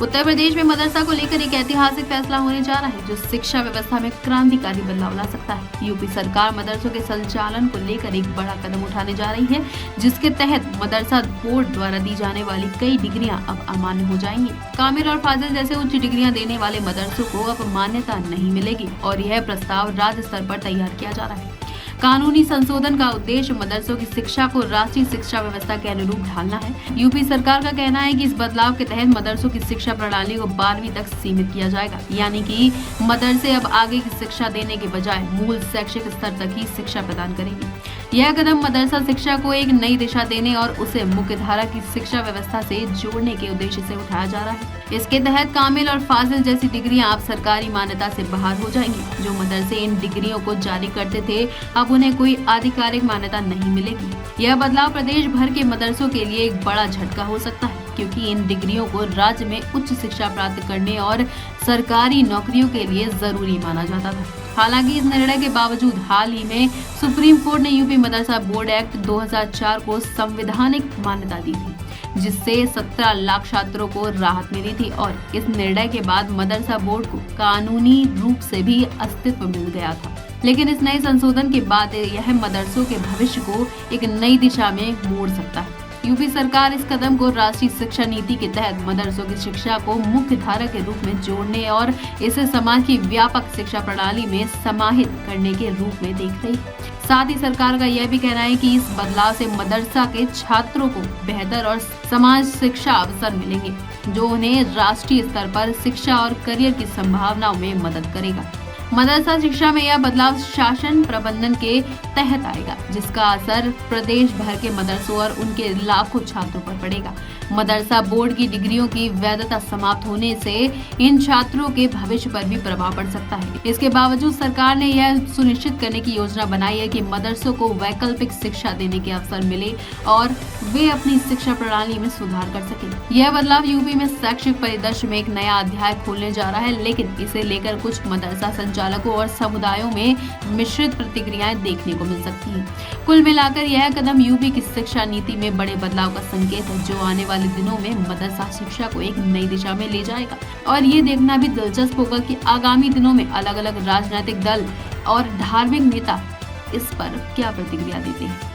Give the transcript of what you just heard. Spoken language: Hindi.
उत्तर प्रदेश में मदरसा को लेकर एक ऐतिहासिक फैसला होने जा रहा है जो शिक्षा व्यवस्था में क्रांतिकारी बदलाव ला सकता है। यूपी सरकार मदरसों के संचालन को लेकर एक बड़ा कदम उठाने जा रही है, जिसके तहत मदरसा बोर्ड द्वारा दी जाने वाली कई डिग्रियां अब अमान्य हो जाएंगी। कामिल और फाजिल जैसे उच्च डिग्रियां देने वाले मदरसों को अब मान्यता नहीं मिलेगी और यह प्रस्ताव राज्य स्तर पर तैयार किया जा रहा है। कानूनी संशोधन का उद्देश्य मदरसों की शिक्षा को राष्ट्रीय शिक्षा व्यवस्था के अनुरूप ढालना है। यूपी सरकार का कहना है कि इस बदलाव के तहत मदरसों की शिक्षा प्रणाली को 12वीं तक सीमित किया जाएगा, यानी कि मदरसे अब आगे की शिक्षा देने के बजाय मूल शैक्षिक स्तर तक ही शिक्षा प्रदान करेंगे। यह कदम मदरसा शिक्षा को एक नई दिशा देने और उसे मुख्यधारा की शिक्षा व्यवस्था से जोड़ने के उद्देश्य से उठाया जा रहा है। इसके तहत कामिल और फाजिल जैसी डिग्रियां अब सरकारी मान्यता से बाहर हो जाएंगी। जो मदरसे इन डिग्रियों को जारी करते थे, अब उन्हें कोई आधिकारिक मान्यता नहीं मिलेगी। यह बदलाव प्रदेश भर के मदरसों के लिए एक बड़ा झटका हो सकता है, क्योंकि इन डिग्रियों को राज्य में उच्च शिक्षा प्राप्त करने और सरकारी नौकरियों के लिए जरूरी माना जाता था। हालांकि इस निर्णय के बावजूद हाल ही में सुप्रीम कोर्ट ने यूपी मदरसा बोर्ड एक्ट 2004 को संवैधानिक मान्यता दी थी, जिससे 17 लाख छात्रों को राहत मिली थी और इस निर्णय के बाद मदरसा बोर्ड को कानूनी रूप से भी अस्तित्व मिल गया था। लेकिन इस नए संशोधन के बाद यह मदरसों के भविष्य को एक नई दिशा में मोड़ सकता है। यूपी सरकार इस कदम को राष्ट्रीय शिक्षा नीति के तहत मदरसों की शिक्षा को मुख्य धारा के रूप में जोड़ने और इसे समाज की व्यापक शिक्षा प्रणाली में समाहित करने के रूप में देख रही है। साथ ही सरकार का यह भी कहना है कि इस बदलाव से मदरसा के छात्रों को बेहतर और समाज शिक्षा अवसर मिलेंगे, जो उन्हें राष्ट्रीय स्तर पर शिक्षा और करियर की संभावनाओं में मदद करेगा। मदरसा शिक्षा में यह बदलाव शासन प्रबंधन के तहत आएगा, जिसका असर प्रदेश भर के मदरसों और उनके लाखों छात्रों पर पड़ेगा। मदरसा बोर्ड की डिग्रियों की वैधता समाप्त होने से इन छात्रों के भविष्य पर भी प्रभाव पड़ सकता है। इसके बावजूद सरकार ने यह सुनिश्चित करने की योजना बनाई है कि मदरसों को वैकल्पिक शिक्षा देने के अवसर मिले और वे अपनी शिक्षा प्रणाली में सुधार कर सके। यह बदलाव यूपी में शैक्षिक परिदृश्य में एक नया अध्याय खोलने जा रहा है, लेकिन इसे लेकर कुछ मदरसा संचालकों और समुदायों में मिश्रित प्रतिक्रियाएं देखने को मिल सकती हैं। कुल मिलाकर यह कदम यूपी की शिक्षा नीति में बड़े बदलाव का संकेत है, जो आने वाले दिनों में मदरसा शिक्षा को एक नई दिशा में ले जाएगा। और ये देखना भी दिलचस्प होगा कि आगामी दिनों में अलग अलग राजनीतिक दल और धार्मिक नेता इस पर क्या प्रतिक्रिया देते हैं।